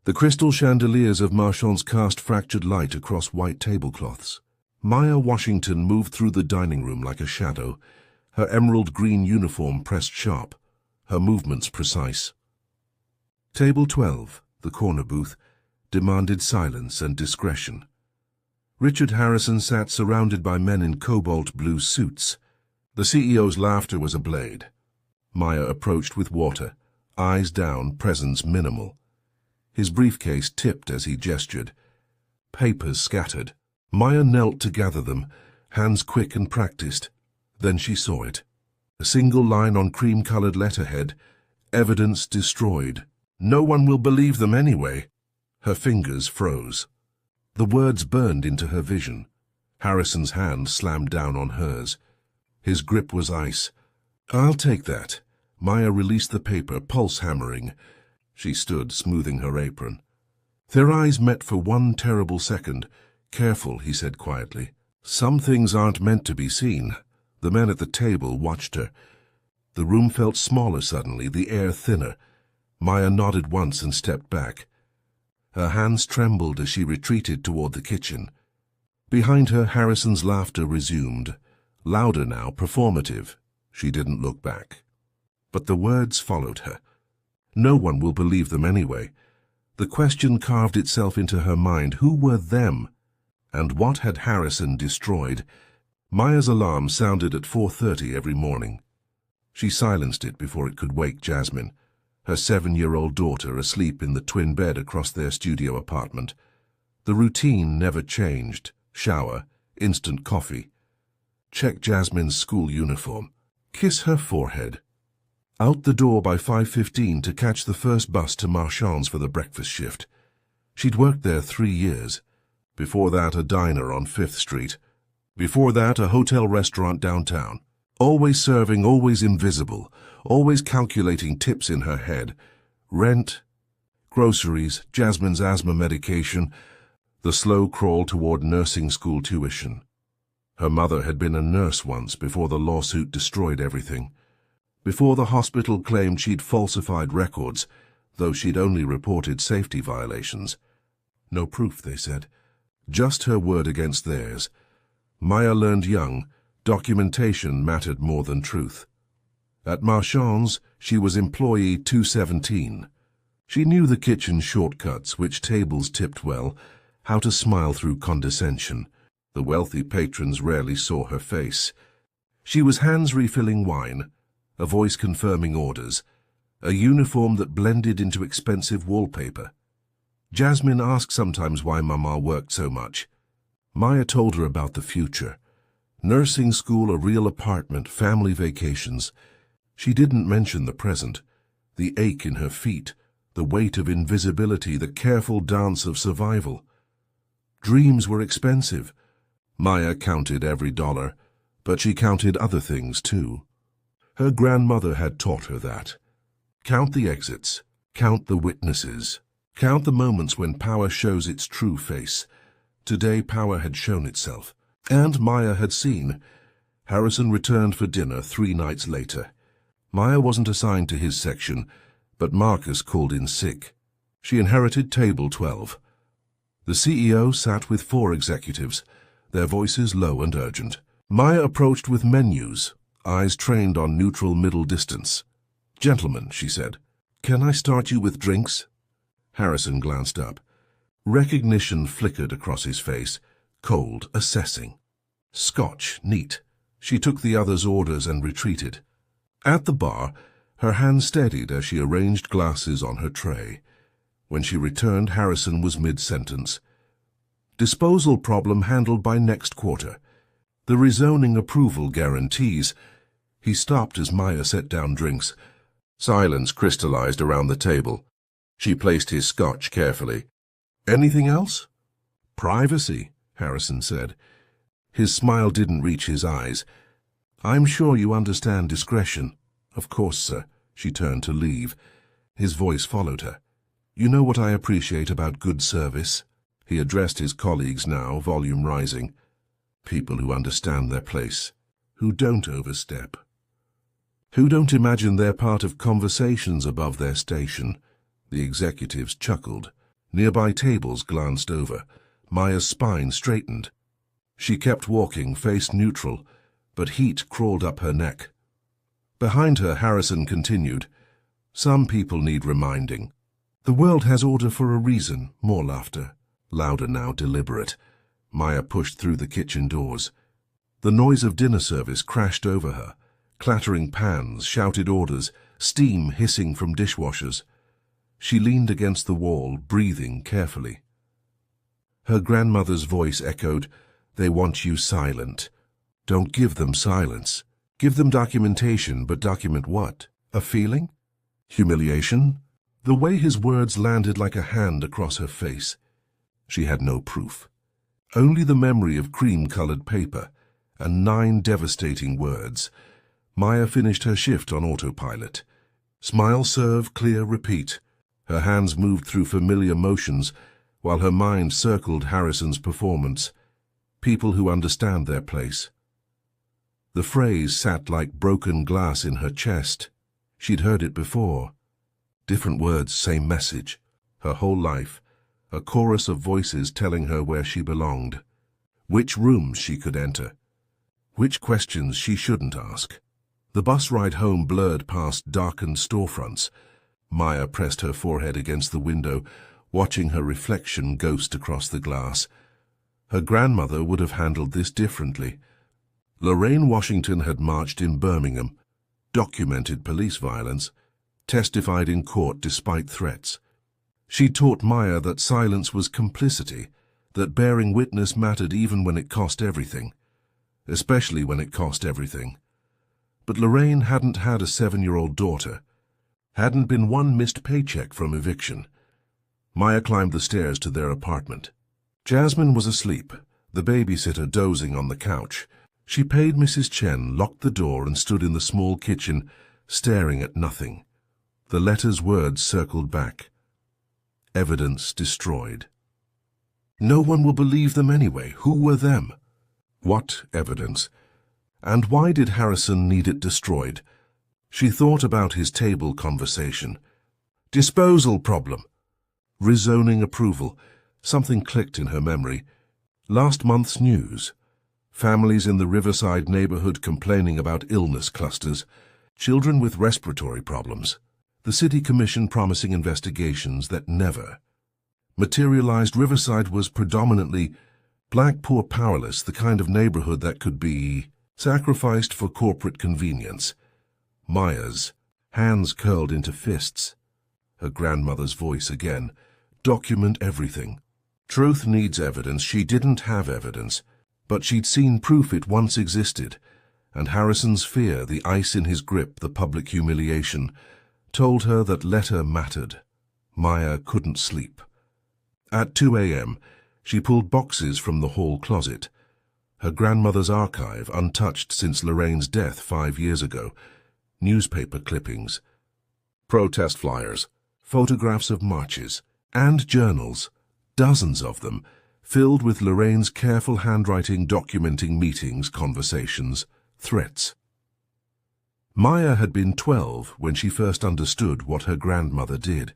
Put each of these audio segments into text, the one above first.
The crystal chandeliers of Marchand's cast fractured light across white tablecloths. Maya Washington moved through the dining room like a shadow, her emerald green uniform pressed sharp, her movements precise. Table 12, the corner booth, demanded silence and discretion. Richard Harrison sat surrounded by men in cobalt blue suits. The CEO's laughter was a blade. Maya approached with water, eyes down, presence minimal. His briefcase tipped as he gestured. Papers scattered. Maya knelt to gather them, hands quick and practiced. Then she saw it. A single line on cream-colored letterhead, "Evidence destroyed. No one will believe them anyway." Her fingers froze. The words burned into her vision. Harrison's hand slammed down on hers. His grip was ice. "I'll take that." Maya released the paper, pulse hammering. She stood, smoothing her apron. Their eyes met for one terrible second. "Careful," he said quietly. "Some things aren't meant to be seen." The men at the table watched her. The room felt smaller suddenly, the air thinner. Maya nodded once and stepped back. Her hands trembled as she retreated toward the kitchen. Behind her, Harrison's laughter resumed. Louder now, performative. She didn't look back. But the words followed her. No one will believe them anyway. The question carved itself into her mind. Who were them? And what had Harrison destroyed? Maya's alarm sounded at 4:30 every morning. She silenced it before it could wake Jasmine, her 7-year-old daughter asleep in the twin bed across their studio apartment. The routine never changed. Shower, instant coffee. Check Jasmine's school uniform. Kiss her forehead. Out the door by 5:15 to catch the first bus to Marchand's for the breakfast shift. She'd worked there 3 years. Before that, a diner on 5th Street. Before that, a hotel restaurant downtown. Always serving, always invisible, always calculating tips in her head. Rent, groceries, Jasmine's asthma medication, the slow crawl toward nursing school tuition. Her mother had been a nurse once before the lawsuit destroyed everything. Before the hospital claimed she'd falsified records, though she'd only reported safety violations. No proof, they said. Just her word against theirs. Maya learned young, documentation mattered more than truth. At Marchand's, she was employee 217. She knew the kitchen shortcuts, which tables tipped well, how to smile through condescension. The wealthy patrons rarely saw her face. She was hands refilling wine, a voice confirming orders, a uniform that blended into expensive wallpaper. Jasmine asked sometimes why Mama worked so much. Maya told her about the future. Nursing school, a real apartment, family vacations. She didn't mention the present, the ache in her feet, the weight of invisibility, the careful dance of survival. Dreams were expensive. Maya counted every dollar, but she counted other things too. Her grandmother had taught her that. Count the exits, count the witnesses, count the moments when power shows its true face. Today power had shown itself, and Maya had seen. Harrison returned for dinner 3 nights later. Maya wasn't assigned to his section, but Marcus called in sick. She inherited table 12. The CEO sat with 4 executives, their voices low and urgent. Maya approached with menus, eyes trained on neutral middle distance. "Gentlemen," she said, "can I start you with drinks?" Harrison glanced up. Recognition flickered across his face, cold, assessing. Scotch, neat. She took the other's orders and retreated. At the bar, her hand steadied as she arranged glasses on her tray. When she returned, Harrison was mid-sentence. Disposal problem handled by next quarter. The rezoning approval guarantees. He stopped as Maya set down drinks. Silence crystallized around the table. She placed his scotch carefully. "Anything else?" "Privacy," Harrison said. His smile didn't reach his eyes. "I'm sure you understand discretion." "Of course, sir." She turned to leave. His voice followed her. "You know what I appreciate about good service?" He addressed his colleagues now, volume rising. "People who understand their place, who don't overstep, who don't imagine they're part of conversations above their station." The executives chuckled. Nearby tables glanced over. Maya's spine straightened. She kept walking, face neutral, but heat crawled up her neck. Behind her, Harrison continued. Some people need reminding. The world has order for a reason. More laughter. Louder now, deliberate. Maya pushed through the kitchen doors. The noise of dinner service crashed over her. Clattering pans, shouted orders, steam hissing from dishwashers. She leaned against the wall, breathing carefully. Her grandmother's voice echoed, "They want you silent. Don't give them silence. Give them documentation, but document what? A feeling? Humiliation?" The way his words landed like a hand across her face. She had no proof. Only the memory of cream-colored paper and 9 devastating words. Maya finished her shift on autopilot. Smile, serve, clear, repeat. Her hands moved through familiar motions while her mind circled Harrison's performance. People who understand their place. The phrase sat like broken glass in her chest. She'd heard it before. Different words, same message. Her whole life, a chorus of voices telling her where she belonged. Which rooms she could enter. Which questions she shouldn't ask. The bus ride home blurred past darkened storefronts. Maya pressed her forehead against the window, watching her reflection ghost across the glass. Her grandmother would have handled this differently. Lorraine Washington had marched in Birmingham, documented police violence, testified in court despite threats. She taught Maya that silence was complicity, that bearing witness mattered even when it cost everything, especially when it cost everything. But Lorraine hadn't had a 7-year-old daughter, hadn't been one missed paycheck from eviction. Maya climbed the stairs to their apartment. Jasmine was asleep, the babysitter dozing on the couch. She paid Mrs. Chen, locked the door, and stood in the small kitchen, staring at nothing. The letter's words circled back. Evidence destroyed. No one will believe them anyway. Who were them? What evidence? And why did Harrison need it destroyed? She thought about his table conversation. Disposal problem. Rezoning approval. Something clicked in her memory. Last month's news. Families in the Riverside neighborhood complaining about illness clusters. Children with respiratory problems. The city commission promising investigations that never materialized. Riverside was predominantly black, poor, powerless, the kind of neighborhood that could be sacrificed for corporate convenience. Maya's hands curled into fists. Her grandmother's voice again. Document everything. Truth needs evidence. She didn't have evidence, but she'd seen proof it once existed, and Harrison's fear, the ice in his grip, the public humiliation, told her that letter mattered. Maya couldn't sleep. At 2 a.m., she pulled boxes from the hall closet. Her grandmother's archive, untouched since Lorraine's death 5 years ago. Newspaper clippings, protest flyers, photographs of marches, and journals, dozens of them, filled with Lorraine's careful handwriting documenting meetings, conversations, threats. Maya had been 12 when she first understood what her grandmother did.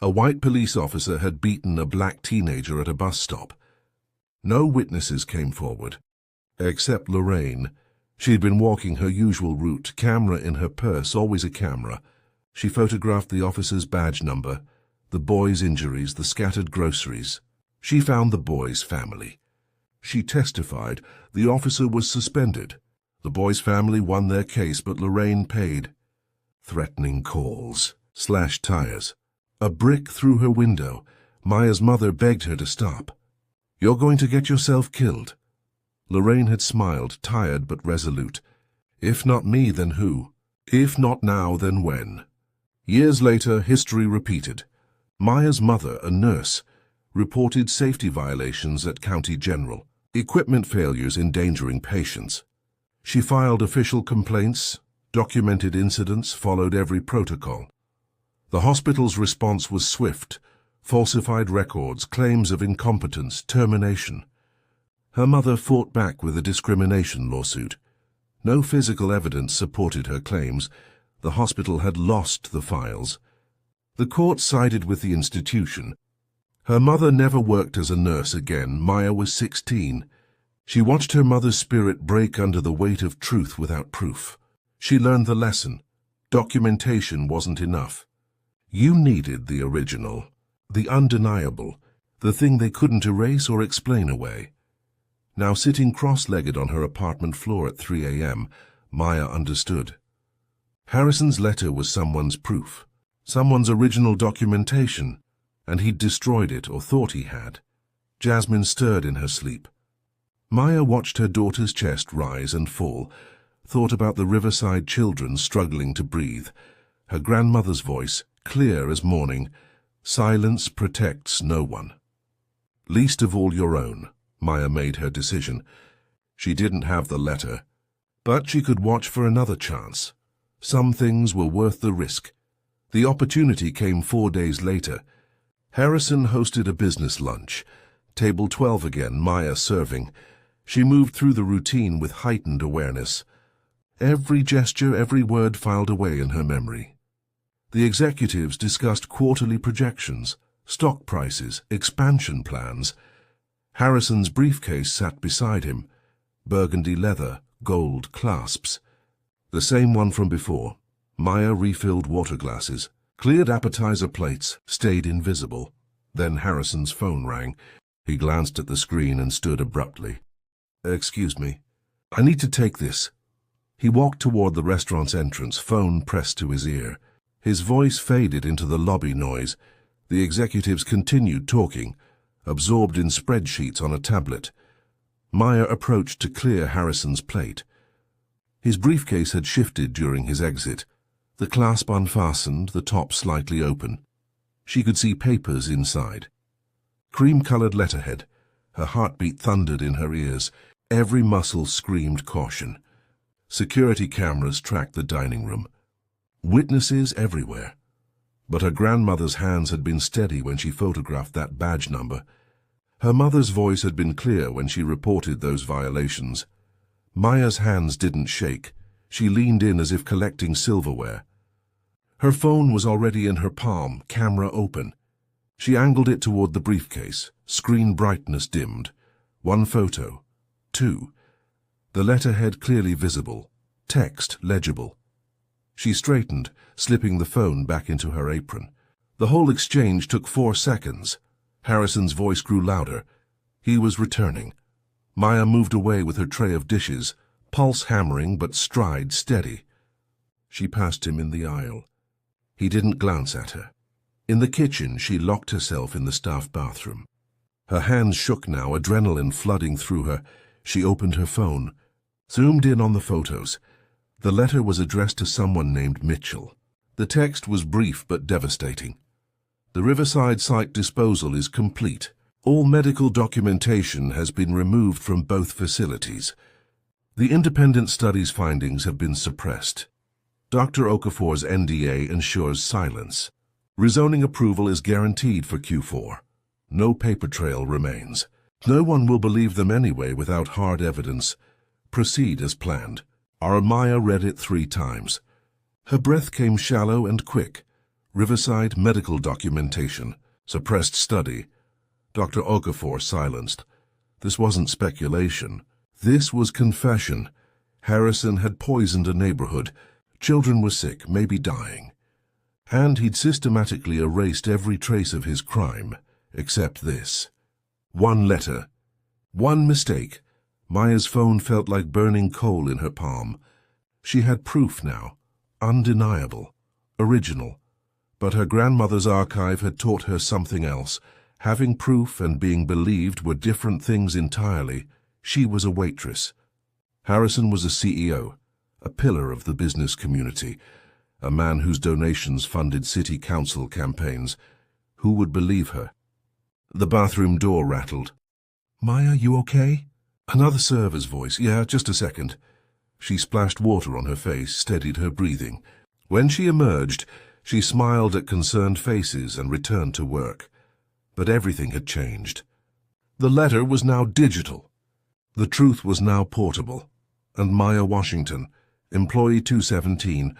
A white police officer had beaten a black teenager at a bus stop. No witnesses came forward, except Lorraine. She'd been walking her usual route, camera in her purse, always a camera. She photographed the officer's badge number, the boy's injuries, the scattered groceries. She found the boy's family. She testified the officer was suspended. The boy's family won their case, but Lorraine paid. Threatening calls, slashed tires, a brick through her window. Maya's mother begged her to stop. "You're going to get yourself killed." Lorraine had smiled, tired but resolute. If not me, then who? If not now, then when? Years later, history repeated. Maya's mother, a nurse, reported safety violations at County General, equipment failures endangering patients. She filed official complaints, documented incidents, followed every protocol. The hospital's response was swift, falsified records, claims of incompetence, termination. Her mother fought back with a discrimination lawsuit. No physical evidence supported her claims. The hospital had lost the files. The court sided with the institution. Her mother never worked as a nurse again. Maya was 16. She watched her mother's spirit break under the weight of truth without proof. She learned the lesson. Documentation wasn't enough. You needed the original, the undeniable, the thing they couldn't erase or explain away. Now sitting cross-legged on her apartment floor at 3 a.m., Maya understood. Harrison's letter was someone's proof, someone's original documentation, and he'd destroyed it, or thought he had. Jasmine stirred in her sleep. Maya watched her daughter's chest rise and fall, thought about the riverside children struggling to breathe. Her grandmother's voice, clear as morning, "Silence protects no one." Least of all your own, Maya made her decision. She didn't have the letter, but she could watch for another chance. Some things were worth the risk. The opportunity came 4 days later. Harrison hosted a business lunch. Table 12 again, Maya serving. She moved through the routine with heightened awareness. Every gesture, every word filed away in her memory. The executives discussed quarterly projections, stock prices, expansion plans. Harrison's briefcase sat beside him. Burgundy leather, gold clasps. The same one from before. Maya refilled water glasses, cleared appetizer plates, stayed invisible. Then Harrison's phone rang. He glanced at the screen and stood abruptly. "Excuse me. I need to take this." He walked toward the restaurant's entrance, phone pressed to his ear. His voice faded into the lobby noise. The executives continued talking, absorbed in spreadsheets on a tablet. Maya approached to clear Harrison's plate. His briefcase had shifted during his exit, the clasp unfastened, the top slightly open. She could see papers inside. Cream-colored letterhead. Her heartbeat thundered in her ears. Every muscle screamed caution. Security cameras tracked the dining room. Witnesses everywhere. But her grandmother's hands had been steady when she photographed that badge number. Her mother's voice had been clear when she reported those violations. Maya's hands didn't shake. She leaned in as if collecting silverware. Her phone was already in her palm, camera open. She angled it toward the briefcase. Screen brightness dimmed. 1 photo. 2. The letterhead clearly visible. Text legible. She straightened, slipping the phone back into her apron. The whole exchange took 4 seconds. Harrison's voice grew louder. He was returning. Maya moved away with her tray of dishes, pulse hammering but stride steady. She passed him in the aisle. He didn't glance at her. In the kitchen, she locked herself in the staff bathroom. Her hands shook now, adrenaline flooding through her. She opened her phone, zoomed in on the photos. The letter was addressed to someone named Mitchell. The text was brief but devastating. "The Riverside site disposal is complete. All medical documentation has been removed from both facilities. The independent study's findings have been suppressed. Dr. Okafor's NDA ensures silence. Rezoning approval is guaranteed for Q4. No paper trail remains. No one will believe them anyway without hard evidence. Proceed as planned." Maya read it 3 times. Her breath came shallow and quick. Riverside medical documentation. Suppressed study. Dr. Okafor silenced. This wasn't speculation. This was confession. Harrison had poisoned a neighborhood. Children were sick, maybe dying. And he'd systematically erased every trace of his crime, except this. 1 letter. 1 mistake. Maya's phone felt like burning coal in her palm. She had proof now. Undeniable. Original. But her grandmother's archive had taught her something else. Having proof and being believed were different things entirely. She was a waitress. Harrison was a CEO, a pillar of the business community, a man whose donations funded city council campaigns. Who would believe her? The bathroom door rattled. "Maya, you okay?" Another server's voice. "Yeah, just a second." She splashed water on her face, steadied her breathing. When she emerged, she smiled at concerned faces and returned to work. But everything had changed. The letter was now digital. The truth was now portable. And Maya Washington, employee 217,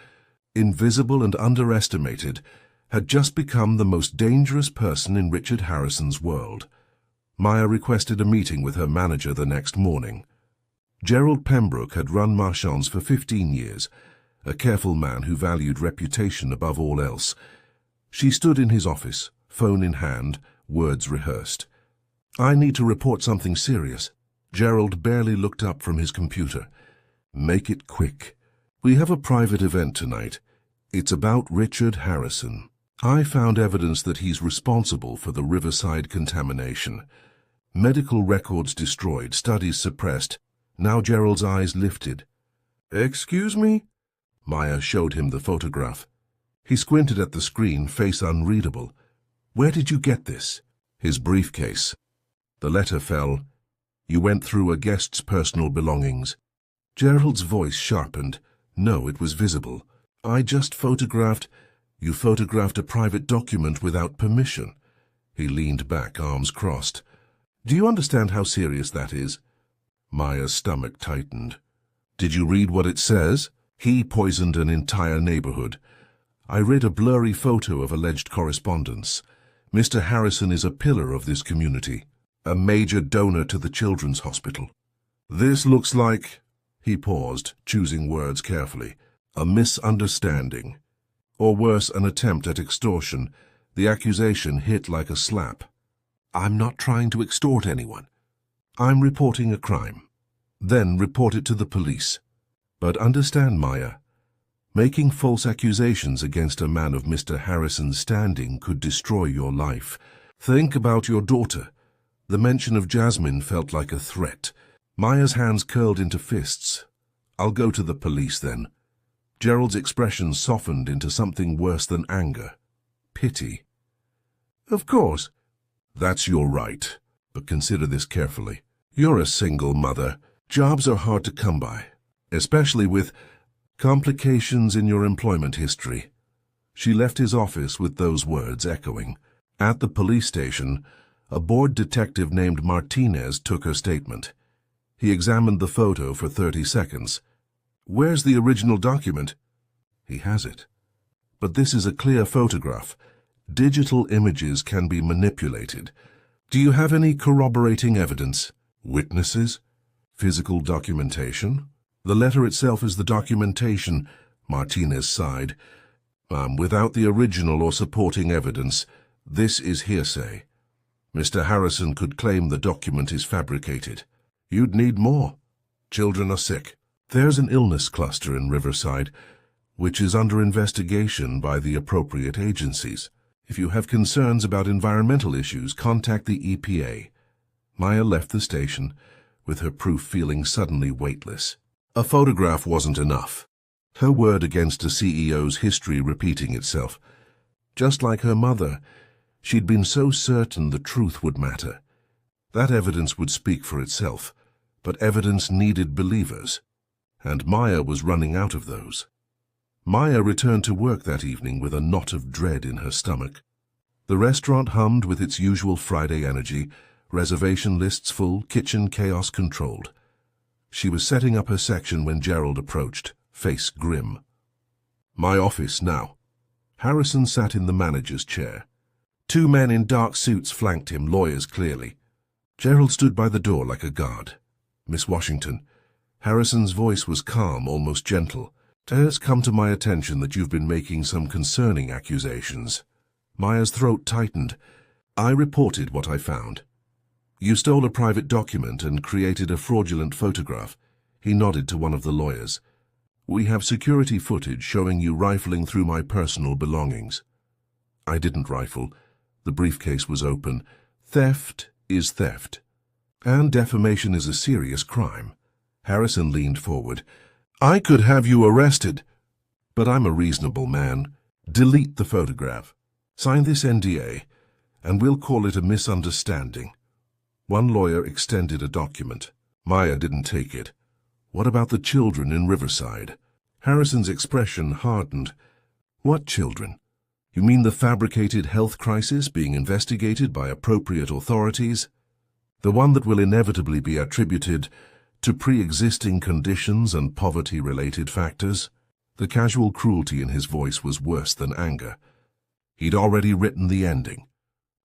invisible and underestimated, had just become the most dangerous person in Richard Harrison's world. Maya requested a meeting with her manager the next morning. Gerald Pembroke had run Marchand's for 15 years, a careful man who valued reputation above all else. She stood in his office, phone in hand, words rehearsed. "I need to report something serious." Gerald barely looked up from his computer. "Make it quick. We have a private event tonight. It's about Richard Harrison. I found evidence that he's responsible for the Riverside contamination. Medical records destroyed, studies suppressed." Now Gerald's eyes lifted. "Excuse me?" Maya showed him the photograph. He squinted at the screen, face unreadable. "Where did you get this?" "His briefcase." The letter fell. "You went through a guest's personal belongings." Gerald's voice sharpened. "No, it was visible. I just photographed—" "You photographed a private document without permission." He leaned back, arms crossed. "Do you understand how serious that is?" Maya's stomach tightened. "Did you read what it says? He poisoned an entire neighborhood. I read a blurry photo of alleged correspondence. Mr. Harrison is a pillar of this community, a major donor to the children's hospital. This looks like—" he paused, choosing words carefully, "a misunderstanding. Or worse, an attempt at extortion. The accusation hit like a slap." "I'm not trying to extort anyone. I'm reporting a crime. Then report it to the police. But understand, Maya, making false accusations against a man of Mr. Harrison's standing could destroy your life. Think about your daughter." The mention of Jasmine felt like a threat. Maya's hands curled into fists. "I'll go to the police then." Gerald's expression softened into something worse than anger. Pity. "Of course." "That's your right. But consider this carefully. You're a single mother. Jobs are hard to come by, especially with complications in your employment history." She left his office with those words echoing. At the police station, a bored detective named Martinez took her statement. He examined the photo for 30 seconds. "Where's the original document?" "He has it. But this is a clear photograph. Digital images can be manipulated. Do you have any corroborating evidence? Witnesses? Physical documentation?" "The letter itself is the documentation," Martinez sighed. Without the original or supporting evidence, this is hearsay. Mr. Harrison could claim the document is fabricated. You'd need more. Children are sick. There's an illness cluster in Riverside, which is under investigation by the appropriate agencies. If you have concerns about environmental issues, contact the EPA. Maya left the station, with her proof feeling suddenly weightless. A photograph wasn't enough. Her word against a CEO's history repeating itself. Just like her mother, she'd been so certain the truth would matter. That evidence would speak for itself, but evidence needed believers, and Maya was running out of those. Maya returned to work that evening with a knot of dread in her stomach. The restaurant hummed with its usual Friday energy, reservation lists full, kitchen chaos controlled. She was setting up her section when Gerald approached, face grim. "My office now." Harrison sat in the manager's chair. 2 men in dark suits flanked him, lawyers clearly. Gerald stood by the door like a guard. "Miss Washington." Harrison's voice was calm, almost gentle. "It has come to my attention that you've been making some concerning accusations." Maya's throat tightened. "I reported what I found." "You stole a private document and created a fraudulent photograph." He nodded to one of the lawyers. "We have security footage showing you rifling through my personal belongings." "I didn't rifle. The briefcase was open. Theft is theft. And defamation is a serious crime." Harrison leaned forward. "I could have you arrested." "But I'm a reasonable man. Delete the photograph. Sign this NDA, and we'll call it a misunderstanding." One lawyer extended a document. Maya didn't take it. "What about the children in Riverside?" Harrison's expression hardened. "What children? You mean the fabricated health crisis being investigated by appropriate authorities? The one that will inevitably be attributed to pre-existing conditions and poverty-related factors?" The casual cruelty in his voice was worse than anger. He'd already written the ending,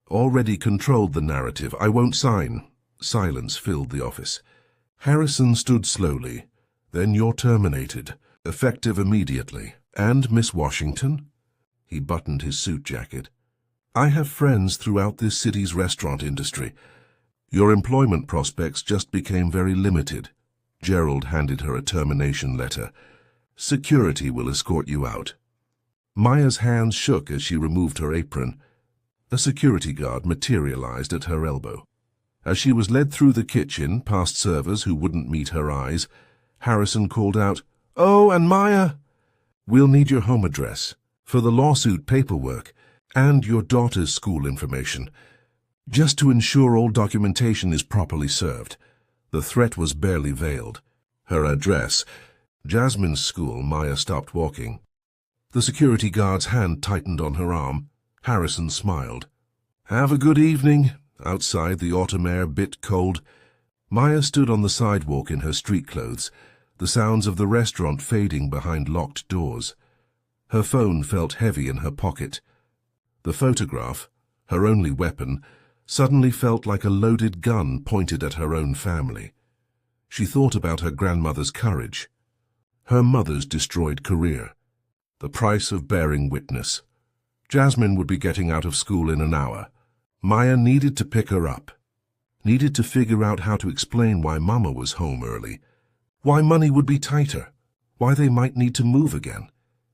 already controlled the narrative. "I won't sign." Silence filled the office. Harrison stood slowly. "Then you're terminated, effective immediately. And Miss Washington?" He buttoned his suit jacket. "I have friends throughout this city's restaurant industry. Your employment prospects just became very limited." Gerald handed her a termination letter. "Security will escort you out." Maya's hands shook as she removed her apron. A security guard materialized at her elbow. As she was led through the kitchen, past servers who wouldn't meet her eyes, Harrison called out, "Oh, and Maya! We'll need your home address for the lawsuit paperwork and your daughter's school information, just to ensure all documentation is properly served." The threat was barely veiled. Her address, Jasmine's school. Maya stopped walking. The security guard's hand tightened on her arm. Harrison smiled. "Have a good evening." Outside, the autumn air bit cold. Maya stood on the sidewalk in her street clothes, the sounds of the restaurant fading behind locked doors. Her phone felt heavy in her pocket. The photograph, her only weapon, suddenly felt like a loaded gun pointed at her own family. She thought about her grandmother's courage, her mother's destroyed career, the price of bearing witness. Jasmine would be getting out of school in an hour. Maya needed to pick her up, needed to figure out how to explain why Mama was home early, why money would be tighter, why they might need to move again.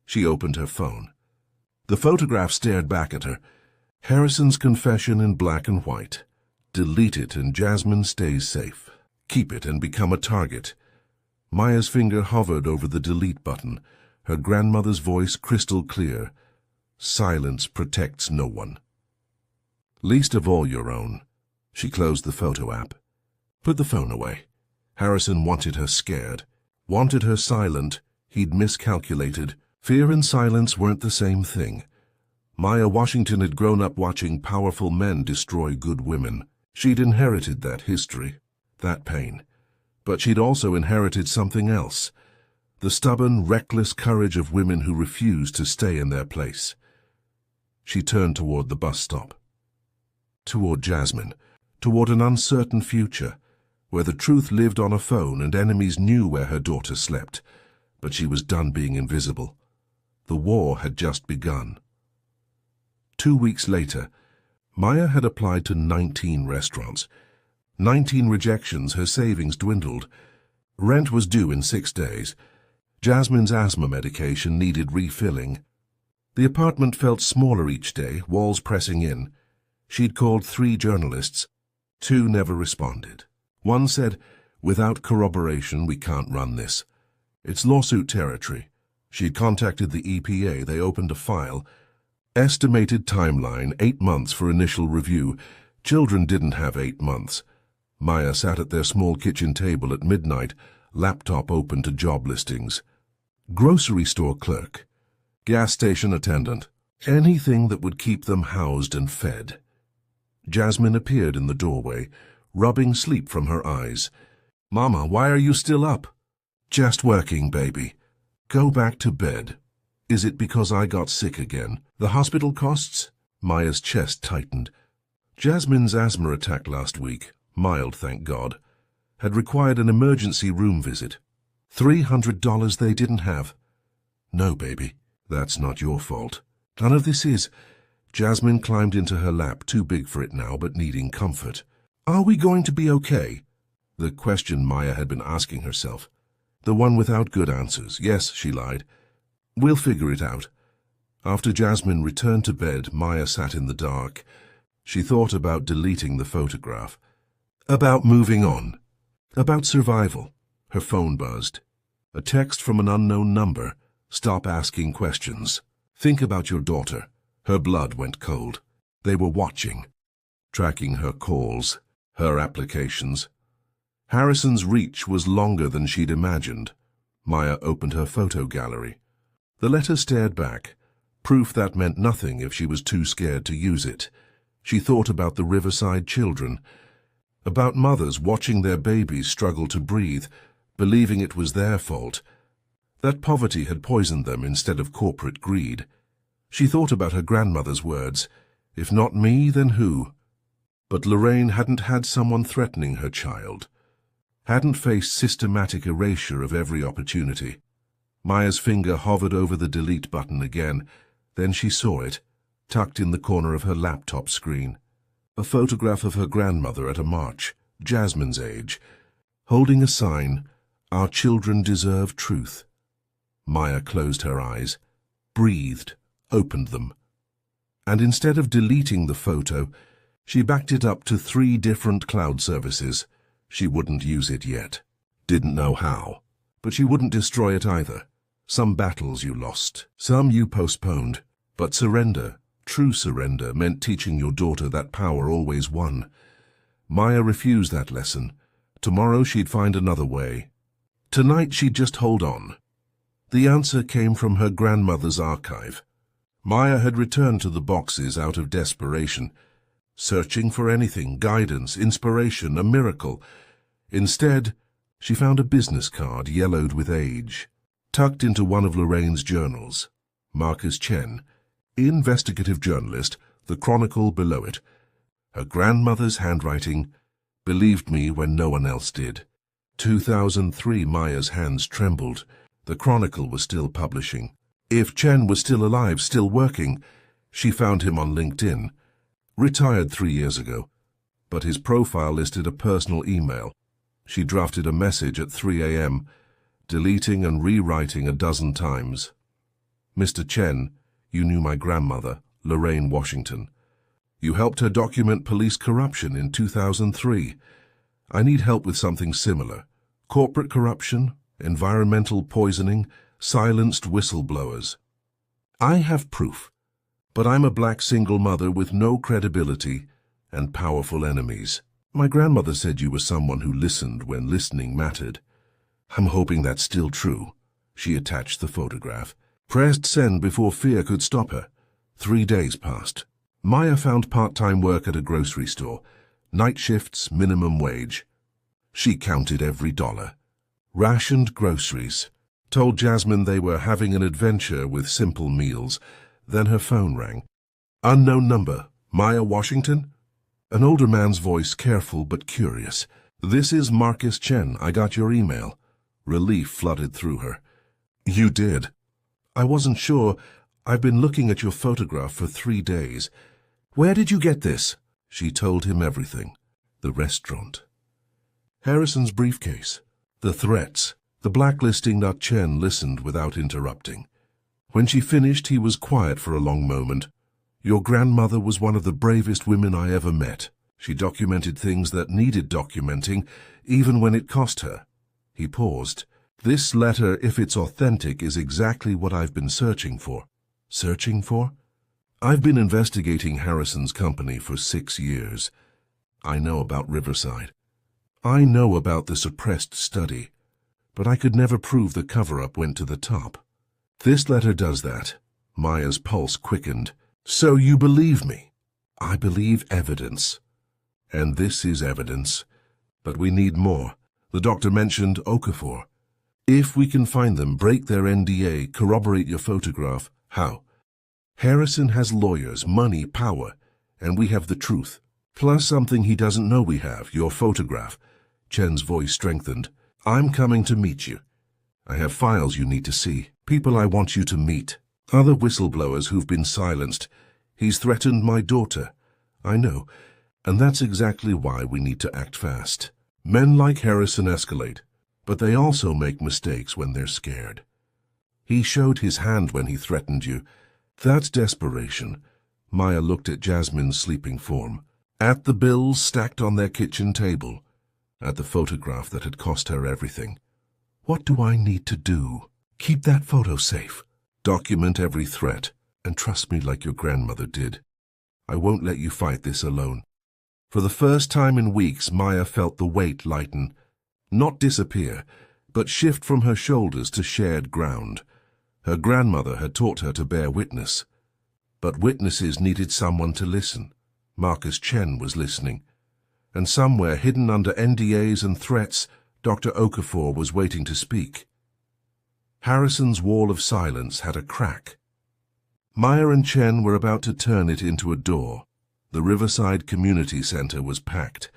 She opened her phone. The photograph stared back at her. Harrison's confession in black and white. "Delete it and Jasmine stays safe. Keep it and become a target." Maya's finger hovered over the delete button, her grandmother's voice crystal clear. "Silence protects no one. Least of all your own." She closed the photo app. Put the phone away. Harrison wanted her scared, wanted her silent. He'd miscalculated. Fear and silence weren't the same thing. Maya Washington had grown up watching powerful men destroy good women. She'd inherited that history, that pain. But she'd also inherited something else, the stubborn, reckless courage of women who refused to stay in their place. She turned toward the bus stop, toward Jasmine, toward an uncertain future, where the truth lived on a phone and enemies knew where her daughter slept. But she was done being invisible. The war had just begun. 2 weeks later, Maya had applied to 19 restaurants. 19 rejections. Her savings dwindled. Rent was due in 6 days. Jasmine's asthma medication needed refilling. The apartment felt smaller each day, walls pressing in. She'd called 3 journalists. 2 never responded. One said, "Without corroboration, we can't run this. It's lawsuit territory." She'd contacted the EPA. They opened a file. Estimated timeline, 8 months for initial review. Children didn't have 8 months. Maya sat at their small kitchen table at midnight, laptop open to job listings. Grocery store clerk, gas station attendant, anything that would keep them housed and fed. Jasmine appeared in the doorway, rubbing sleep from her eyes. "Mama, why are you still up?" "Just working, baby. Go back to bed." "Is it because I got sick again? The hospital costs?" Maya's chest tightened. Jasmine's asthma attack last week, mild thank God, had required an emergency room visit. $300 they didn't have. "No, baby, that's not your fault. None of this is." Jasmine climbed into her lap, too big for it now, but needing comfort. "Are we going to be okay?" The question Maya had been asking herself. The one without good answers. "Yes," she lied. "We'll figure it out." After Jasmine returned to bed, Maya sat in the dark. She thought about deleting the photograph, about moving on, about survival. Her phone buzzed. A text from an unknown number. "Stop asking questions. Think about your daughter." Her blood went cold. They were watching, tracking her calls, her applications. Harrison's reach was longer than she'd imagined. Maya opened her photo gallery. The letter stared back, proof that meant nothing if she was too scared to use it. She thought about the riverside children, about mothers watching their babies struggle to breathe, believing it was their fault, that poverty had poisoned them instead of corporate greed. She thought about her grandmother's words, "If not me, then who?" But Lorraine hadn't had someone threatening her child, hadn't faced systematic erasure of every opportunity. Maya's finger hovered over the delete button again. Then she saw it, tucked in the corner of her laptop screen. A photograph of her grandmother at a march, Jasmine's age, holding a sign, "Our children deserve truth." Maya closed her eyes, breathed, opened them. And instead of deleting the photo, she backed it up to 3 different cloud services. She wouldn't use it yet. Didn't know how. But she wouldn't destroy it either. Some battles you lost, some you postponed. But surrender, true surrender, meant teaching your daughter that power always won. Maya refused that lesson. Tomorrow she'd find another way. Tonight she'd just hold on. The answer came from her grandmother's archive. Maya had returned to the boxes out of desperation, searching for anything, guidance, inspiration, a miracle. Instead, she found a business card yellowed with age, tucked into one of Lorraine's journals. Marcus Chen, investigative journalist, the chronicle below it. Her grandmother's handwriting, believed me when no one else did. 2003, Maya's hands trembled. The chronicle was still publishing. If Chen was still alive, still working, she found him on LinkedIn. Retired 3 years ago, but his profile listed a personal email. She drafted a message at 3 a.m., deleting and rewriting a dozen times. "Mr. Chen, you knew my grandmother, Lorraine Washington. You helped her document police corruption in 2003. I need help with something similar. Corporate corruption, environmental poisoning, silenced whistleblowers. I have proof, but I'm a black single mother with no credibility and powerful enemies. My grandmother said you were someone who listened when listening mattered. I'm hoping that's still true." She attached the photograph. Pressed send before fear could stop her. 3 days passed. Maya found part-time work at a grocery store. Night shifts, minimum wage. She counted every dollar. Rationed groceries. Told Jasmine they were having an adventure with simple meals. Then her phone rang. Unknown number. Maya Washington? An older man's voice, careful but curious. "This is Marcus Chen. I got your email." Relief flooded through her. "You did?" "I wasn't sure. I've been looking at your photograph for 3 days. Where did you get this?" She told him everything. The restaurant. Harrison's briefcase. The threats. The blacklisting. Chen listened without interrupting. When she finished, he was quiet for a long moment. "Your grandmother was one of the bravest women I ever met. She documented things that needed documenting, even when it cost her." He paused. "This letter, if it's authentic, is exactly what I've been searching for." "Searching for?" "I've been investigating Harrison's company for 6 years. I know about Riverside. I know about the suppressed study, but I could never prove the cover-up went to the top. This letter does that." Maya's pulse quickened. "So you believe me?" "I believe evidence. And this is evidence. But we need more. The doctor mentioned Okafor. If we can find them, break their NDA, corroborate your photograph." "How?" "Harrison has lawyers, money, power, and we have the truth. Plus something he doesn't know we have, your photograph." Chen's voice strengthened. "I'm coming to meet you. I have files you need to see, people I want you to meet. Other whistleblowers who've been silenced. He's threatened my daughter. I know, and that's exactly why we need to act fast. Men like Harrison escalate, but they also make mistakes when they're scared. He showed his hand when he threatened you. That's desperation." Maya looked at Jasmine's sleeping form, at the bills stacked on their kitchen table, at the photograph that had cost her everything. "What do I need to do?" "Keep that photo safe. Document every threat, and trust me like your grandmother did. I won't let you fight this alone." For the first time in weeks, Maya felt the weight lighten, not disappear, but shift from her shoulders to shared ground. Her grandmother had taught her to bear witness, but witnesses needed someone to listen. Marcus Chen was listening, and somewhere hidden under NDAs and threats, Dr. Okafor was waiting to speak. Harrison's wall of silence had a crack. Maya and Chen were about to turn it into a door. The Riverside Community Center was packed.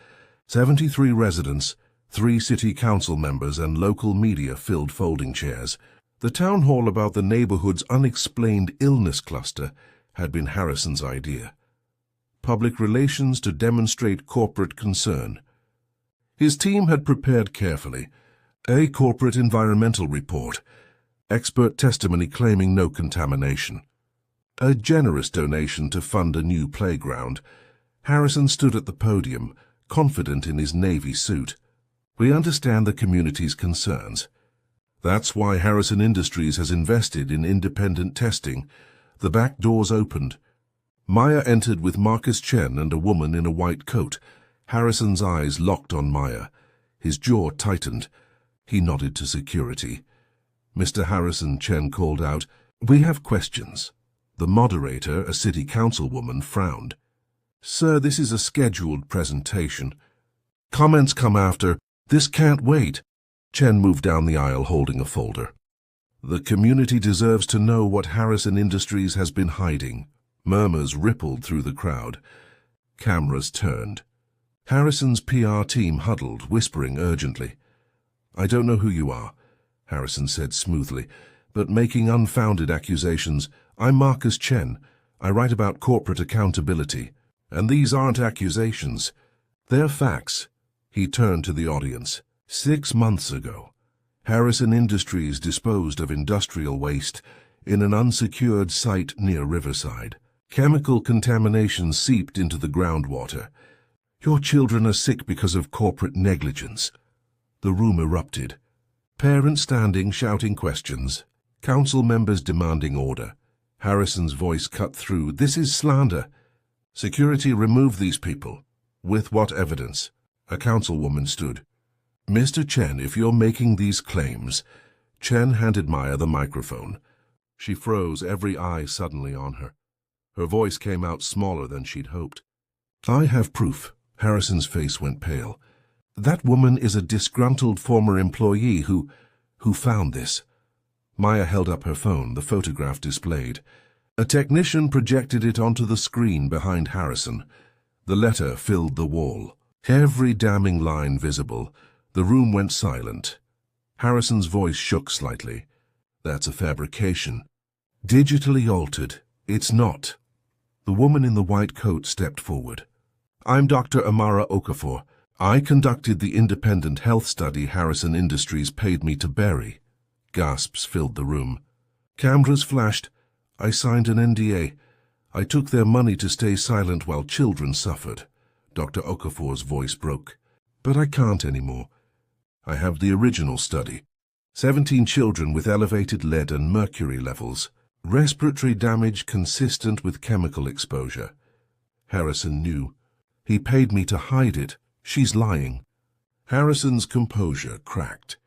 73 residents, 3 city council members, and local media filled folding chairs. The town hall about the neighborhood's unexplained illness cluster had been Harrison's idea. Public relations to demonstrate corporate concern. His team had prepared carefully. A corporate environmental report, expert testimony claiming no contamination. A generous donation to fund a new playground. Harrison stood at the podium, confident in his Navy suit. We understand the community's concerns. That's why Harrison Industries has invested in independent testing. The back doors opened. Maya entered with Marcus Chen and a woman in a white coat. Harrison's eyes locked on Maya. His jaw tightened. He nodded to security. Mr. Harrison, Chen called out, "We have questions." The moderator, a city councilwoman, frowned. "Sir, this is a scheduled presentation. Comments come after. This can't wait." Chen moved down the aisle holding a folder. "The community deserves to know what Harrison Industries has been hiding." Murmurs rippled through the crowd. Cameras turned. Harrison's PR team huddled, whispering urgently. "I don't know who you are," Harrison said smoothly, "but making unfounded accusations. I'm Marcus Chen. I write about corporate accountability. And these aren't accusations. They're facts." He turned to the audience. 6 months ago, Harrison Industries disposed of industrial waste in an unsecured site near Riverside. Chemical contamination seeped into the groundwater. Your children are sick because of corporate negligence. The room erupted. Parents standing, shouting questions. Council members demanding order. Harrison's voice cut through. "This is slander. Security, remove these people." "With what evidence?" A councilwoman stood. "Mr. Chen, if you're making these claims..." Chen handed Maya the microphone. She froze, every eye suddenly on her. Her voice came out smaller than she'd hoped. "I have proof." Harrison's face went pale. "That woman is a disgruntled former employee who found this." Maya held up her phone, the photograph displayed. A technician projected it onto the screen behind Harrison. The letter filled the wall. Every damning line visible. The room went silent. Harrison's voice shook slightly. "That's a fabrication. Digitally altered. It's not." The woman in the white coat stepped forward. "I'm Dr. Amara Okafor. I conducted the independent health study Harrison Industries paid me to bury." Gasps filled the room. Cameras flashed. "I signed an NDA. I took their money to stay silent while children suffered." Dr. Okafor's voice broke. "But I can't anymore. I have the original study. 17 children with elevated lead and mercury levels. Respiratory damage consistent with chemical exposure." Harrison knew. "He paid me to hide it. She's lying." Harrison's composure cracked.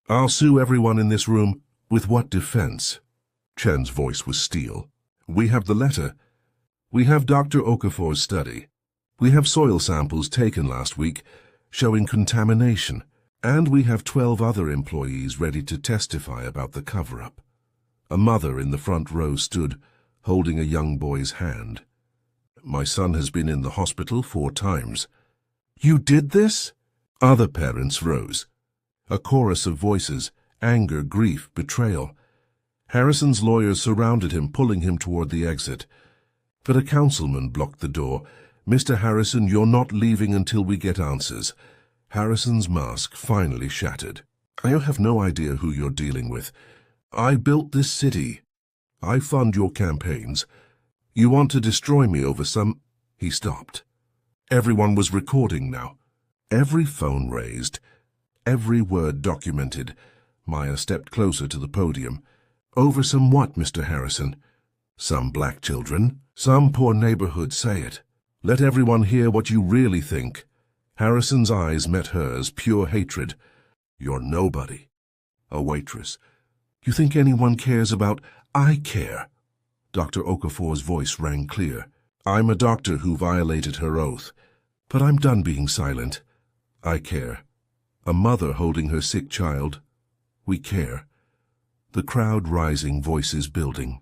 "I'll sue everyone in this room." "With what defense?" Chen's voice was steel. "We have the letter. We have Dr. Okafor's study. We have soil samples taken last week showing contamination. And we have 12 other employees ready to testify about the cover-up." A mother in the front row stood, holding a young boy's hand. "My son has been in the hospital 4 times." "You did this?" Other parents rose. A chorus of voices, anger, grief, betrayal. Harrison's lawyers surrounded him, pulling him toward the exit. But a councilman blocked the door. "Mr. Harrison, you're not leaving until we get answers." Harrison's mask finally shattered. "I have no idea who you're dealing with. I built this city. I fund your campaigns. You want to destroy me over some..." He stopped. Everyone was recording now. Every phone raised. Every word documented. Maya stepped closer to the podium. "Over some what, Mr. Harrison?" "Some black children. Some poor neighborhood, say it. Let everyone hear what you really think." Harrison's eyes met hers, pure hatred. "You're nobody. A waitress. You think anyone cares about..." "I care." Dr. Okafor's voice rang clear. "I'm a doctor who violated her oath. But I'm done being silent. I care. A mother holding her sick child. We care." The crowd rising, voices building.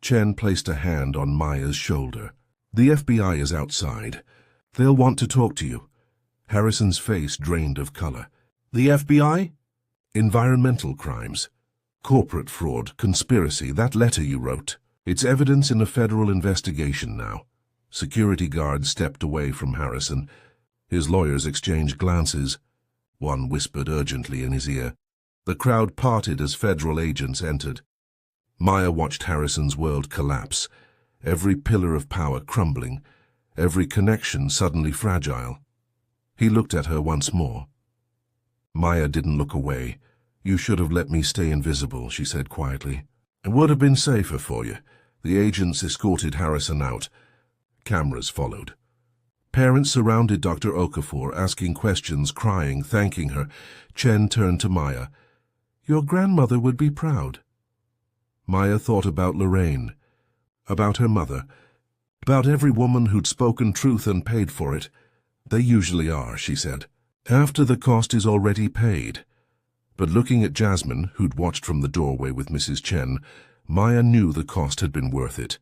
Chen placed a hand on Maya's shoulder. The FBI is outside. They'll want to talk to you. Harrison's face drained of color. The FBI? Environmental crimes. Corporate fraud, conspiracy, that letter you wrote. It's evidence in a federal investigation now. Security guards stepped away from Harrison. His lawyers exchanged glances. One whispered urgently in his ear. The crowd parted as federal agents entered. Maya watched Harrison's world collapse, every pillar of power crumbling, every connection suddenly fragile. He looked at her once more. Maya didn't look away. You should have let me stay invisible, she said quietly. It would have been safer for you. The agents escorted Harrison out. Cameras followed. Parents surrounded Dr. Okafor, asking questions, crying, thanking her. Chen turned to Maya. Your grandmother would be proud. Maya thought about Lorraine, about her mother, about every woman who'd spoken truth and paid for it. They usually are, she said, after the cost is already paid. But looking at Jasmine, who'd watched from the doorway with Mrs. Chen, Maya knew the cost had been worth it.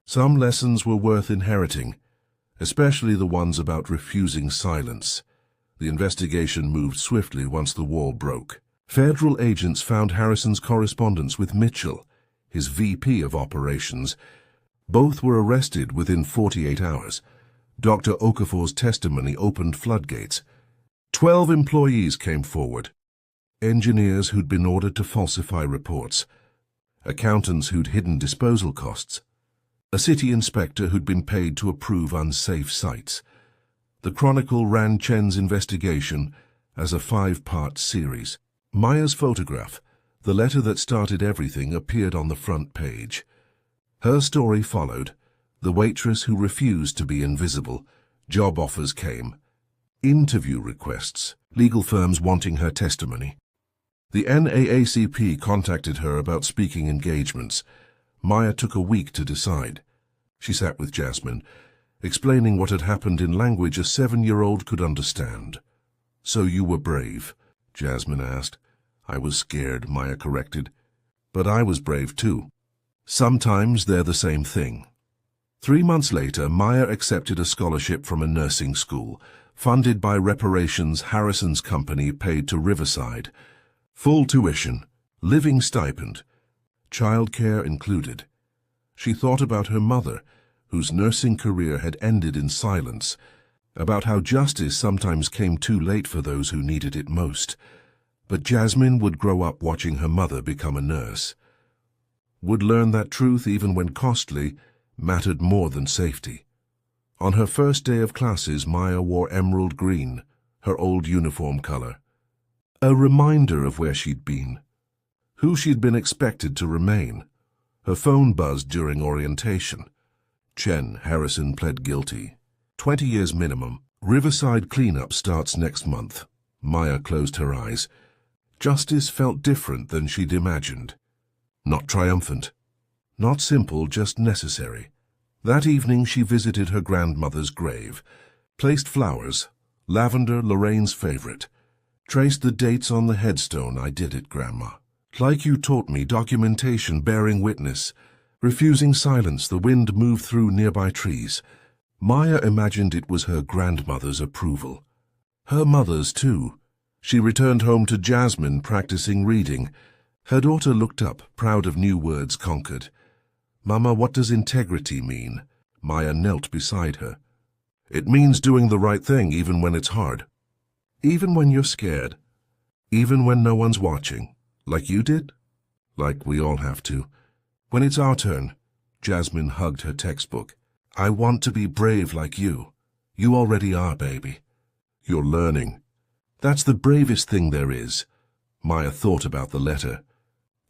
Some lessons were worth inheriting, especially the ones about refusing silence. The investigation moved swiftly once the wall broke. Federal agents found Harrison's correspondence with Mitchell, his VP of operations. Both were arrested within 48 hours. Dr. Okafor's testimony opened floodgates. 12 employees came forward. Engineers who'd been ordered to falsify reports. Accountants who'd hidden disposal costs. A city inspector who'd been paid to approve unsafe sites. The Chronicle ran Chen's investigation as a 5-part series. Maya's photograph, the letter that started everything, appeared on the front page. Her story followed. The waitress who refused to be invisible. Job offers came. Interview requests. Legal firms wanting her testimony. The NAACP contacted her about speaking engagements. Maya took a week to decide. She sat with Jasmine, explaining what had happened in language a 7-year-old could understand. So you were brave? Jasmine asked. I was scared, Maya corrected. But I was brave too. Sometimes they're the same thing. 3 months later, Maya accepted a scholarship from a nursing school, funded by reparations Harrison's company paid to Riverside. Full tuition, living stipend, childcare included. She thought about her mother, whose nursing career had ended in silence, about how justice sometimes came too late for those who needed it most. But Jasmine would grow up watching her mother become a nurse. Would learn that truth, even when costly, mattered more than safety. On her first day of classes, Maya wore emerald green, her old uniform color. A reminder of where she'd been, who she'd been expected to remain. Her phone buzzed during orientation. Chen Harrison pled guilty. 20 years minimum. Riverside cleanup starts next month. Maya closed her eyes. Justice felt different than she'd imagined. Not triumphant. Not simple, just necessary. That evening she visited her grandmother's grave, placed flowers, lavender, Lorraine's favorite. Traced the dates on the headstone. I did it, Grandma. Like you taught me, documentation bearing witness. Refusing silence, the wind moved through nearby trees. Maya imagined it was her grandmother's approval. Her mother's, too. She returned home to Jasmine, practicing reading. Her daughter looked up, proud of new words conquered. Mama, what does integrity mean? Maya knelt beside her. It means doing the right thing, even when it's hard. Even when you're scared. Even when no one's watching. Like you did? Like we all have to. When it's our turn. Jasmine hugged her textbook. I want to be brave like you. You already are, baby. You're learning. That's the bravest thing there is. Maya thought about the letter.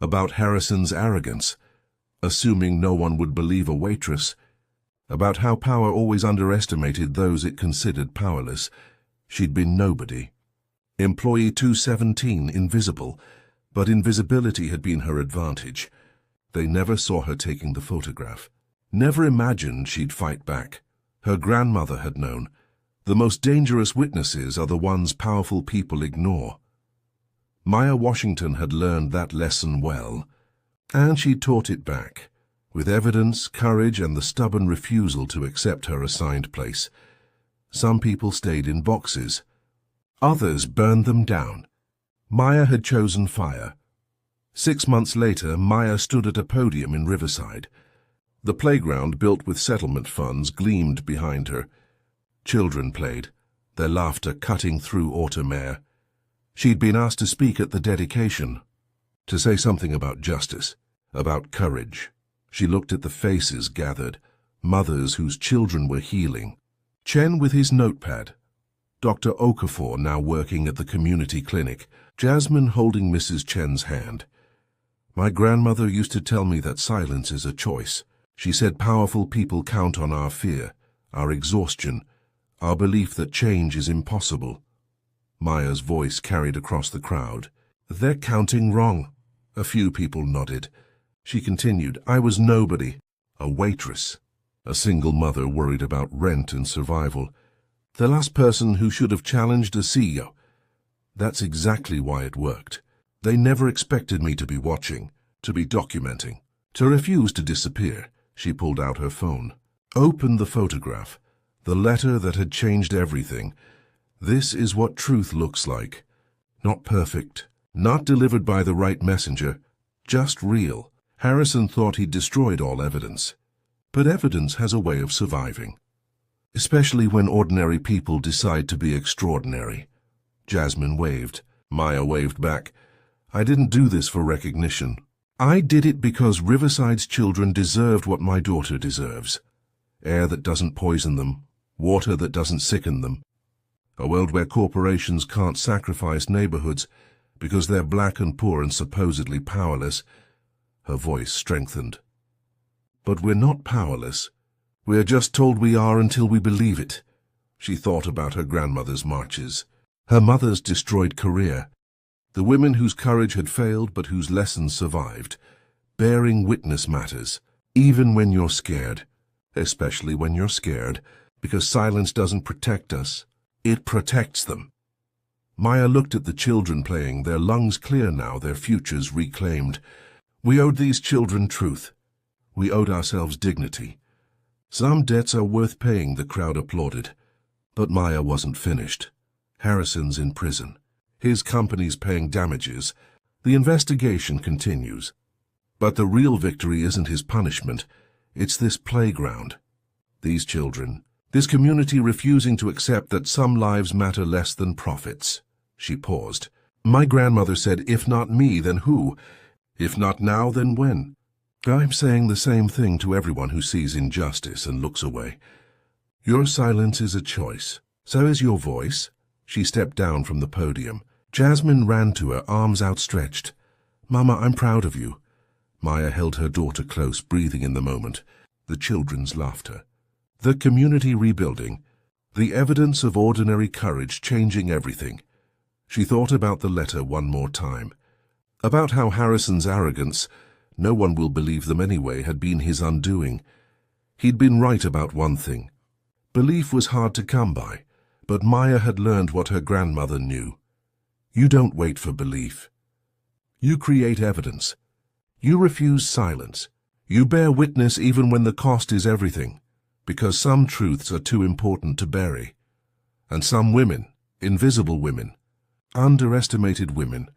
About Harrison's arrogance. Assuming no one would believe a waitress. About how power always underestimated those it considered powerless. She'd been nobody. Employee 217, invisible. But invisibility had been her advantage. They never saw her taking the photograph. Never imagined she'd fight back. Her grandmother had known. The most dangerous witnesses are the ones powerful people ignore. Maya Washington had learned that lesson well, and she taught it back, with evidence, courage, and the stubborn refusal to accept her assigned place. Some people stayed in boxes. Others burned them down. Maya had chosen fire. 6 months later, Maya stood at a podium in Riverside. The playground, built with settlement funds, gleamed behind her. Children played, their laughter cutting through autumn air. She'd been asked to speak at the dedication, to say something about justice, about courage. She looked at the faces gathered, mothers whose children were healing. Chen with his notepad, Dr. Okafor now working at the community clinic, Jasmine holding Mrs. Chen's hand. My grandmother used to tell me that silence is a choice. She said powerful people count on our fear, our exhaustion, our belief that change is impossible. Maya's voice carried across the crowd. They're counting wrong. A few people nodded. She continued, I was nobody, a waitress, a single mother worried about rent and survival. The last person who should have challenged a CEO. That's exactly why it worked. They never expected me to be watching, to be documenting, to refuse to disappear. She pulled out her phone, opened the photograph, the letter that had changed everything. This is what truth looks like. Not perfect, not delivered by the right messenger, just real. Harrison thought he'd destroyed all evidence. But evidence has a way of surviving, especially when ordinary people decide to be extraordinary. Jasmine waved. Maya waved back. I didn't do this for recognition. I did it because Riverside's children deserved what my daughter deserves. Air that doesn't poison them, water that doesn't sicken them. A world where corporations can't sacrifice neighborhoods because they're black and poor and supposedly powerless. Her voice strengthened. But we're not powerless. We're just told we are until we believe it. She thought about her grandmother's marches, her mother's destroyed career, the women whose courage had failed but whose lessons survived. Bearing witness matters, even when you're scared, especially when you're scared, because silence doesn't protect us, it protects them. Maya looked at the children playing, their lungs clear now, their futures reclaimed. We owed these children truth. We owed ourselves dignity. Some debts are worth paying, the crowd applauded. But Maya wasn't finished. Harrison's in prison. His company's paying damages. The investigation continues. But the real victory isn't his punishment. It's this playground. These children. This community refusing to accept that some lives matter less than profits. She paused. My grandmother said, if not me, then who? If not now, then when? I'm saying the same thing to everyone who sees injustice and looks away. Your silence is a choice. So is your voice. She stepped down from the podium. Jasmine ran to her, arms outstretched. Mama, I'm proud of you. Maya held her daughter close, breathing in the moment. The children's laughter. The community rebuilding. The evidence of ordinary courage changing everything. She thought about the letter one more time. About how Harrison's arrogance, no one will believe them anyway, had been his undoing. He'd been right about one thing. Belief was hard to come by, but Maya had learned what her grandmother knew. You don't wait for belief. You create evidence. You refuse silence. You bear witness even when the cost is everything, because some truths are too important to bury. And some women, invisible women, underestimated women,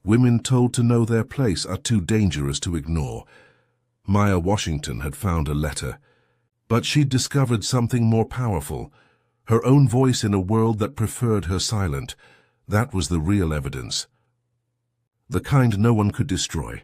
women told to know their place, are too dangerous to ignore. Maya Washington had found a letter, but she'd discovered something more powerful, her own voice in a world that preferred her silent. That was the real evidence. The kind no one could destroy.